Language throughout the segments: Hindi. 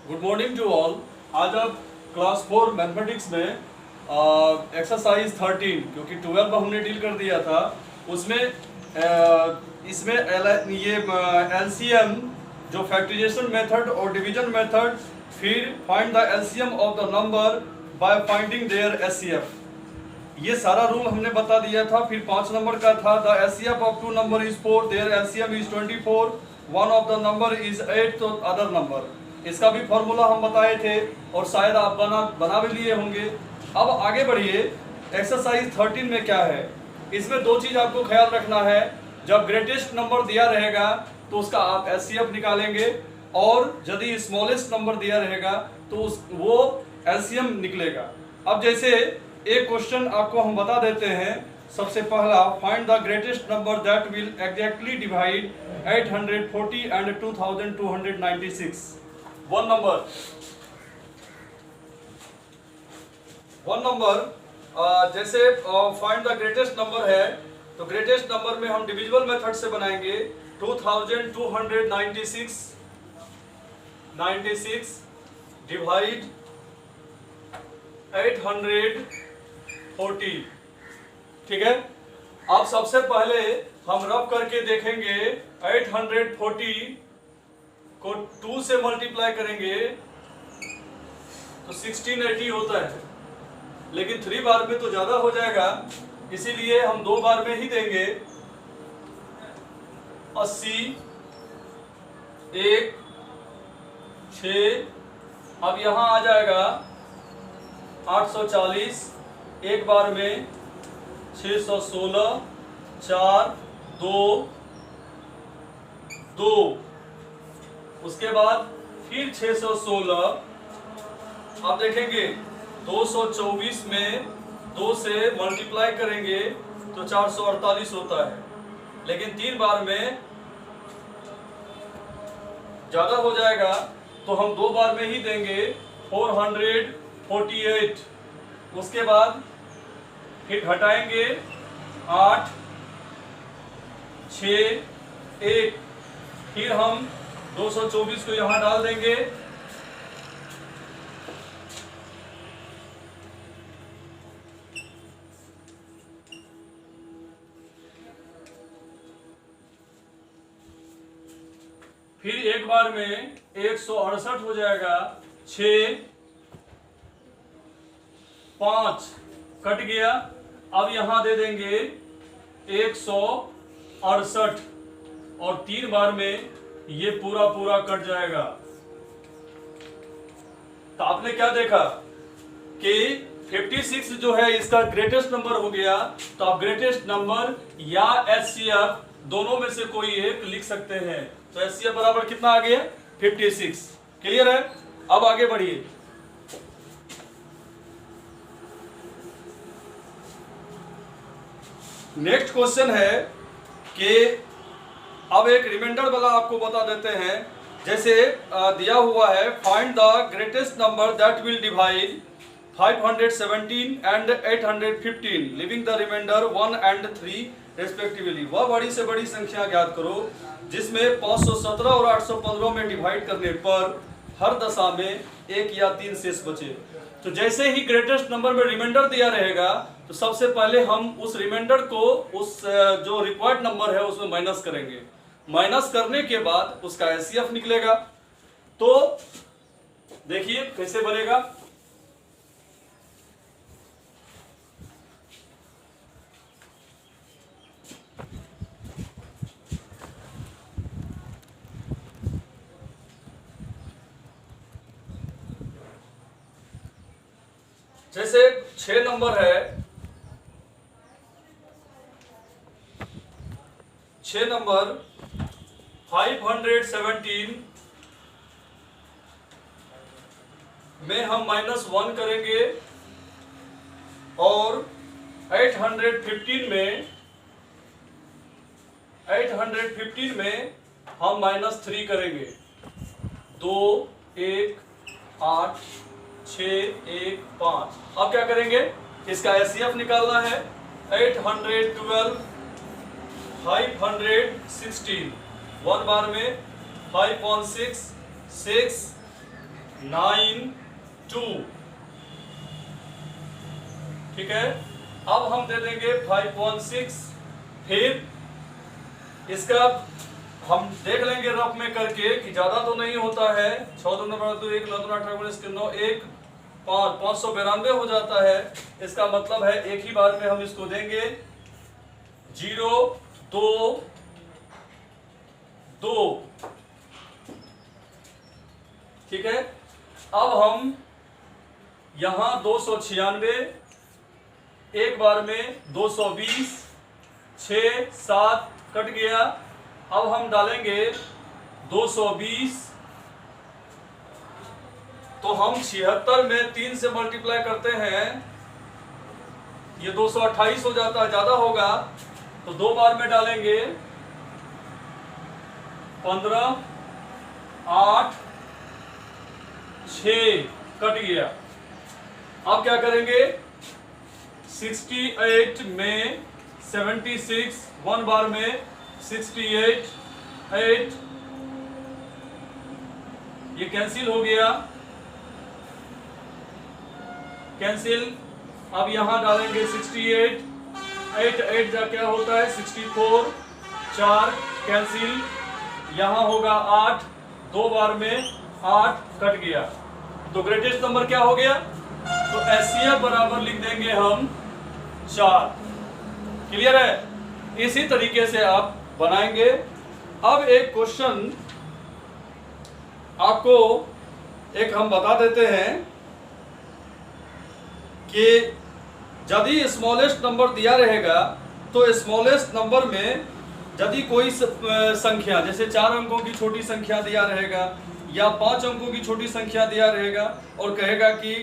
Good morning to all. आज आप क्लास 4 मैथमेटिक्स में एक्सरसाइज 13, क्योंकि 12 हमने डील कर दिया था उसमें इसमें ये एलसीएम जो फैक्टराइजेशन मेथड और डिवीजन मेथड, फिर find the LCM of the number by finding there HCF, ये सारा रूल हमने बता दिया था। फिर 5 नंबर का था the HCF of 2 number is 4, there LCM is 24, one of the number is 8 तो अदर नंबर, इसका भी फॉर्मूला हम बताए थे और शायद आप बना भी लिए होंगे। अब आगे बढ़िए, एक्सरसाइज 13 में क्या है। इसमें दो चीज आपको ख्याल रखना है। जब ग्रेटेस्ट नंबर दिया रहेगा तो उसका आप एचसीएफ निकालेंगे, और यदि स्मॉलेस्ट नंबर दिया रहेगा तो वो एलसीएम निकलेगा। अब जैसे एक क्वेश्चन आपको हम बता देते हैं। सबसे पहला, find the greatest number that will exactly divide 840 and 2296। One number जैसे फाइंड द ग्रेटेस्ट नंबर है, तो ग्रेटेस्ट नंबर में हम डिविजिबल मेथड से बनाएंगे। 2296 डिवाइड 840, ठीक है। अब सबसे पहले हम रब करके देखेंगे। 840 को 2 से मल्टीप्लाई करेंगे तो 1680 होता है, लेकिन 3 बार में तो ज्यादा हो जाएगा, इसीलिए हम 2 बार में ही देंगे। 80 1 6, अब यहां आ जाएगा 840, एक बार में 616 4 2 2, उसके बाद फिर 616। अब देखेंगे 224 में 2 से मल्टीप्लाई करेंगे तो 448 होता है, लेकिन 3 बार में ज्यादा हो जाएगा तो हम 2 बार में ही देंगे। 448, उसके बाद फिर घटाएंगे 8 6 1, फिर हम 224 को यहां डाल देंगे। फिर एक बार में 168 हो जाएगा। 6 5 कट गया, अब यहां दे देंगे 168, और 3 बार में ये पूरा कट जाएगा। तो आपने क्या देखा कि 56 जो है इसका ग्रेटेस्ट नंबर हो गया, तो आप ग्रेटेस्ट नंबर या एचसीएफ दोनों में से कोई एक लिख सकते हैं। तो एचसीएफ बराबर कितना आ गया? 56। क्लियर है? अब आगे बढ़िए। नेक्स्ट क्वेश्चन है कि अब एक रिमाइंडर वाला आपको बता देते हैं। जैसे दिया हुआ है, find the greatest number that will divide 517 and 815 leaving the remainder 1 and 3 respectively. वह बड़ी से बड़ी संख्या ज्ञात करो जिसमें 517 और 815 में डिवाइड करने पर हर दशा में 1 या 3 शेष बचे। तो जैसे ही ग्रेटेस्ट नंबर में रिमाइंडर दिया रहेगा तो सबसे पहले हम उस रिमाइंडर को उस जो रिक्वायर्ड नंबर है उसमें माइनस करेंगे। माइनस करने के बाद उसका एचसीएफ निकलेगा। तो देखिए कैसे बनेगा। जैसे 6 नंबर है, 6 नंबर 517 में हम -1 करेंगे, और 815 में हम -3 करेंगे। 2 1 8 6 1 5। अब क्या करेंगे, इसका एचसीएफ निकालना है। 812 516, 1 बार में 5 1 6 6 9 2। ठीक है, अब हम दे देंगे 516। फिर इसका हम देख लेंगे रफ में करके कि ज्यादा तो नहीं होता है। 6 2 9 2 1 9 2 18 19 9 1 5 592 हो जाता है। इसका मतलब है एक ही बार में हम इसको देंगे 0 2 2। ठीक है, अब हम यहां 296 एक बार में 220 6 7 कट गया। अब हम डालेंगे 220, तो हम 76 में 3 से मल्टीप्लाई करते हैं, ये 228 हो जाता है, ज्यादा होगा तो 2 बार में डालेंगे 15 8 6 कट गया। अब क्या करेंगे 68 में 76 1 बार में 68 8, ये कैंसिल हो गया, कैंसिल। अब यहां डालेंगे 68 8 8 जा क्या होता है 64 4 कैंसिल। यहां होगा 8 2 बार में 8 कट गया। तो ग्रेटेस्ट नंबर क्या हो गया, तो एचसीएफ बराबर लिख देंगे हम 4। क्लियर है, इसी तरीके से आप बनाएंगे। अब एक क्वेश्चन आपको एक हम बता देते हैं कि यदि स्मॉलेस्ट नंबर दिया रहेगा तो स्मॉलेस्ट नंबर में यदि कोई संख्या जैसे 4 अंकों की छोटी संख्या दिया रहेगा या 5 अंकों की छोटी संख्या दिया रहेगा और कहेगा कि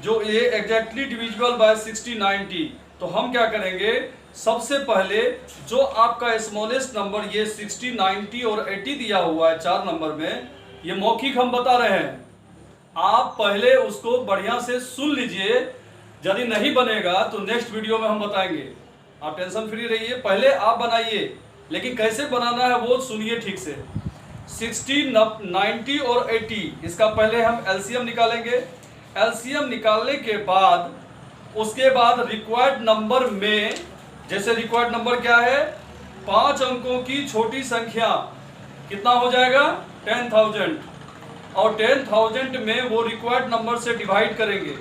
जो ये एग्जैक्टली डिविजिबल बाय 60 90, तो हम क्या करेंगे सबसे पहले जो आपका स्मॉलेस्ट नंबर ये 60 90 और 80 दिया हुआ है 4 नंबर में, ये मौखिक हम बता रहे हैं, आप पहले उसको बढ़िया से सुन लीजिए। यदि नहीं बनेगा तो नेक्स्ट वीडियो में हम बताएंगे, आप टेंशन फ्री रहिए, पहले आप बनाइए, लेकिन कैसे बनाना है वो सुनिए ठीक से। 60 90 और 80 इसका पहले हम एलसीएम निकालेंगे। एलसीएम निकालने के बाद उसके बाद रिक्वायर्ड नंबर में, जैसे रिक्वायर्ड नंबर क्या है 5 अंकों की छोटी संख्या, कितना हो जाएगा 10,000, और 10,000 में वो रिक्वायर्ड नंबर से डिवाइड करेंगे।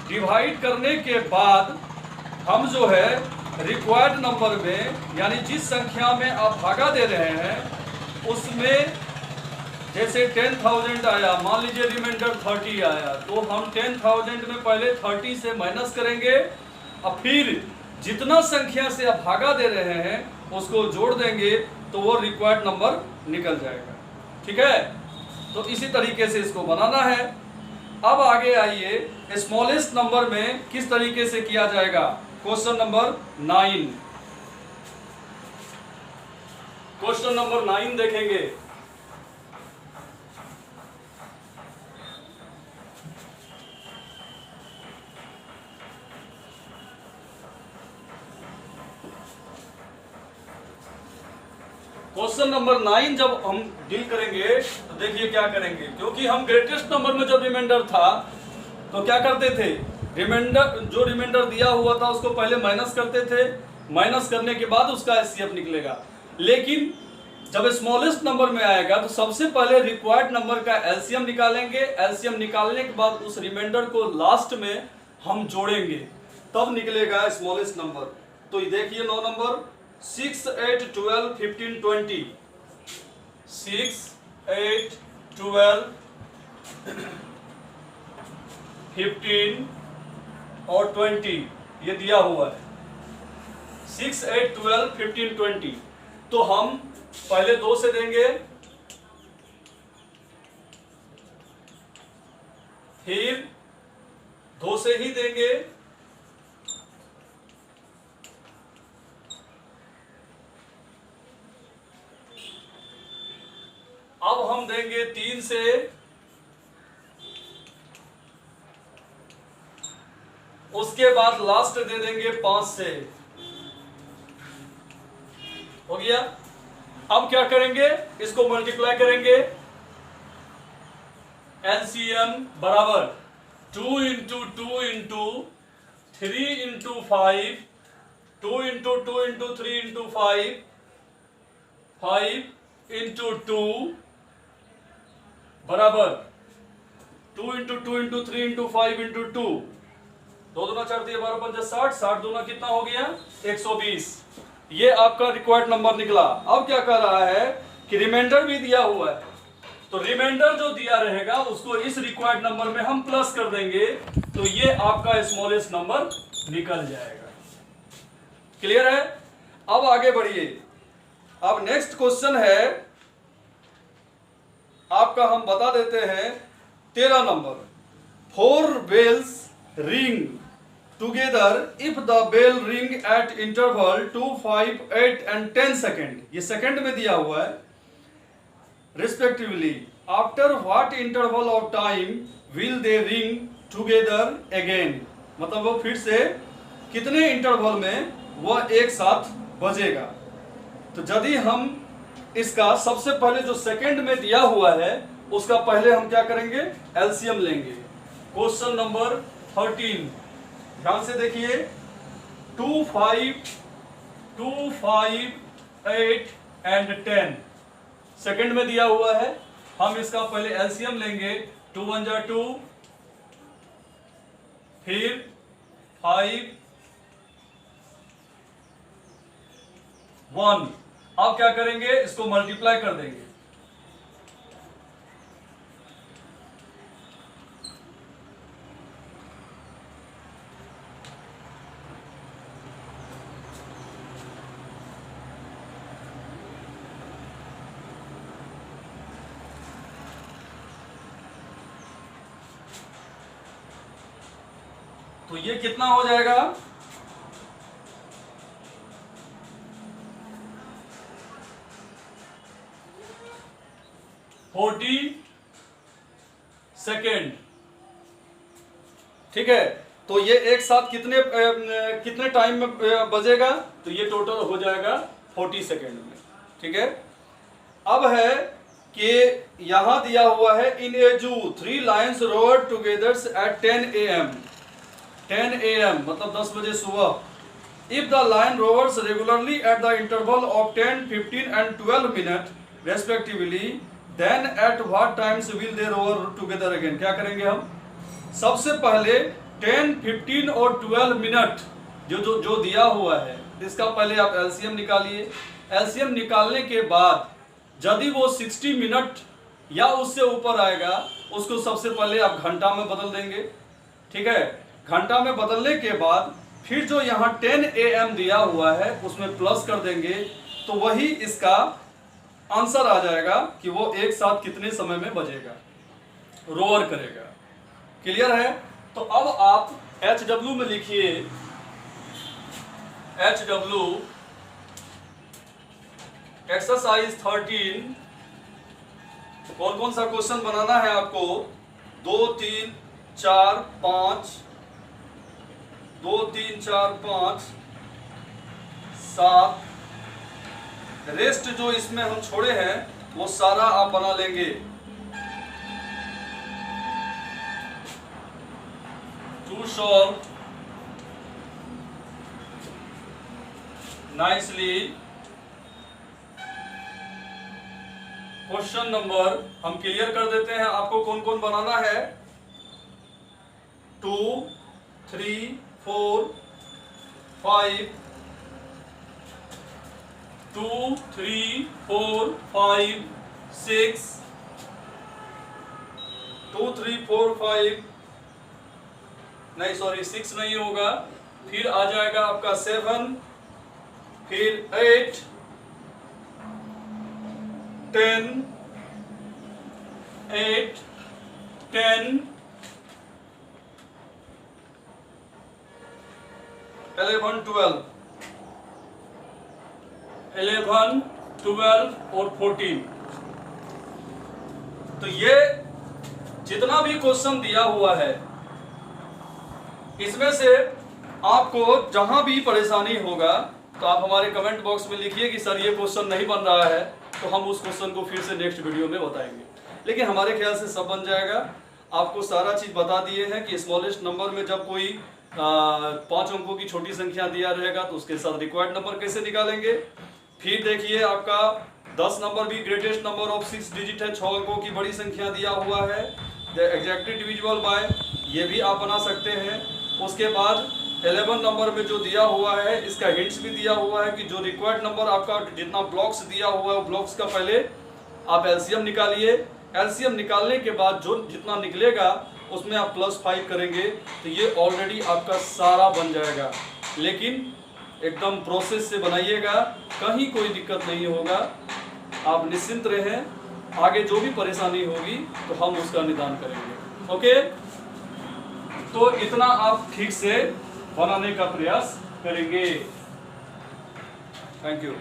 डिवाइड करने के बाद हम जो है रिक्वायर्ड नंबर में यानी जिस संख्या में आप भागा दे रहे हैं उसमें जैसे 10,000 आया, मान लीजिए रिमाइंडर 30 आया, तो हम 10,000 में पहले 30 से माइनस करेंगे और फिर जितना संख्या से आप भागा दे रहे हैं उसको जोड़ देंगे तो वो रिक्वायर्ड नंबर निकल जाएगा। ठीक है, तो इसी तरीके से इसको बनाना है। अब आगे आइए स्मॉलेस्ट नंबर में किस तरीके से किया जाएगा। क्वेश्चन नंबर 9, क्वेश्चन नंबर 9 देखेंगे। क्वेश्चन नंबर 9 जब हम डील करेंगे तो देखिए क्या करेंगे, क्योंकि हम ग्रेटेस्ट नंबर में जब रिमाइंडर था तो क्या करते थे, रिमाइंडर जो रिमाइंडर दिया हुआ था उसको पहले माइनस करते थे, माइनस करने के बाद उसका एचसीएफ निकलेगा। लेकिन जब स्मॉलेस्ट नंबर में आएगा तो सबसे पहले रिक्वायर्ड नंबर का एलसीएम निकालेंगे। एलसीएम निकालने के बाद उस रिमाइंडर को लास्ट में हम जोड़ेंगे, तब निकलेगा स्मॉलेस्ट नंबर। तो ये देखिए 9 नंबर 6 8 12 15 20, 6 8 12 15 और 20 ये दिया हुआ है, 6 8 12 15 20। तो हम पहले 2 से देंगे, फिर 2 से ही देंगे, अब हम देंगे 3 से, उसके बाद लास्ट दे देंगे 5 से। हो गया। अब क्या करेंगे, इसको मल्टीप्लाई करेंगे, LCM बराबर 2 into 2 into 3 into 5, 2 into 2 into 3 into 5, 5 into 2 बराबर 2 इंटू 2 इंटू 3 इंटू 5 इंटू 2, 2 दूना 4 दिए 12 पंजे 60, 60 दूना कितना हो गया 120। ये आपका रिक्वायर्ड नंबर निकला। अब क्या कर रहा है कि रिमाइंडर भी दिया हुआ है, तो रिमाइंडर जो दिया रहेगा उसको इस रिक्वायर्ड नंबर में हम प्लस कर देंगे, तो ये आपका स्मॉलेस्ट नंबर निकल जाएगा। क्लियर है? अब आगे बढ़िए। अब नेक्स्ट क्वेश्चन है आपका, हम बता देते हैं 13 number. 4 bells ring together if the bell ring at interval 2, 5, 8 and 10 second, ये सेकेंड में दिया हुआ है respectively, after what interval of time will they ring together again, मतलब वो फिर से कितने इंटरवल में वह एक साथ बजेगा। तो यदि हम इसका सबसे पहले जो सेकंड में दिया हुआ है उसका पहले हम क्या करेंगे, एलसीएम लेंगे। क्वेश्चन नंबर 13 ध्यान से देखिए। 2, 5, 8 एंड 10 सेकंड में दिया हुआ है, हम इसका पहले एलसीएम लेंगे। 2 1 जा 2, फिर 5 1। अब क्या करेंगे, इसको मल्टीप्लाई कर देंगे। तो ये कितना हो जाएगा, 40 सेकेंड। ठीक है, तो ये एक साथ कितने टाइम में बजेगा, तो ये टोटल हो जाएगा 40 सेकेंड में। ठीक है, अब है कि यहां दिया हुआ है इन a zoo 3 lions roared together at 10 AM, 10 AM मतलब 10 बजे सुबह। If the lion roars regularly at the interval of 10, 15 and 12 minute respectively, then at what times will they roar together again. क्या करेंगे हम, सबसे पहले 10, 15 और 12 मिनट जो दिया हुआ है इसका पहले आप एलसीएम निकालिए। एलसीएम निकालने के बाद यदि वो 60 मिनट या उससे ऊपर आएगा उसको सबसे पहले आप घंटा में बदल देंगे। ठीक है, घंटा में बदलने के बाद फिर जो यहाँ 10 AM दिया हुआ है उसमें प्लस कर देंगे, तो वही इसका आंसर आ जाएगा कि वो एक साथ कितने समय में बजेगा, रोवर करेगा। क्लियर है? तो अब आप HW में लिखिए, HW एक्सरसाइज 13। कौन कौन सा क्वेश्चन बनाना है आपको, 2, 3, 4, 5, 2, 3, 4, 5, 7, रेस्ट जो इसमें हम छोड़े हैं वो सारा आप बना लेंगे। To solve nicely. Question number हम क्लियर कर देते हैं, आपको कौन कौन बनाना है। 2, 3, 4, 5, 2, 3, 4, 5, 6, 2, 3, 4, 5 नहीं, सॉरी 6 नहीं होगा, फिर आ जाएगा आपका 7, फिर 8, 10, 8, 10, 11, 12, 11, 12 और 14। तो ये जितना भी क्वेश्चन दिया हुआ है इसमें से आपको जहां भी परेशानी होगा तो आप हमारे कमेंट बॉक्स में लिखिए कि सर ये क्वेश्चन नहीं बन रहा है, तो हम उस क्वेश्चन को फिर से नेक्स्ट वीडियो में बताएंगे। लेकिन हमारे ख्याल से सब बन जाएगा। आपको सारा चीज बता दिए हैं कि स्मॉलेस्ट नंबर में जब कोई 5 अंकों की छोटी संख्या दिया रहेगा तो उसके साथ रिक्वायर्ड नंबर कैसे निकालेंगे। फिर देखिए आपका 10 नंबर भी ग्रेटेस्ट नंबर ऑफ 6 डिजिट है, 6 अंकों की बड़ी संख्या दिया हुआ है, एग्जैक्टली डिविजिबल बाय, ये भी आप बना सकते हैं। उसके बाद 11 नंबर में जो दिया हुआ है इसका हिंट्स भी दिया हुआ है कि जो रिक्वायर्ड नंबर आपका जितना ब्लॉक्स दिया हुआ है ब्लॉक्स का पहले आप एलसीएम निकालिए। एलसीएम निकालने के बाद जो जितना निकलेगा उसमें आप +5 करेंगे तो ये ऑलरेडी आपका सारा बन जाएगा। लेकिन एकदम प्रोसेस से बनाइएगा, कहीं कोई दिक्कत नहीं होगा, आप निश्चिंत रहें। आगे जो भी परेशानी होगी तो हम उसका निदान करेंगे। ओके, तो इतना आप ठीक से बनाने का प्रयास करेंगे। Thank you.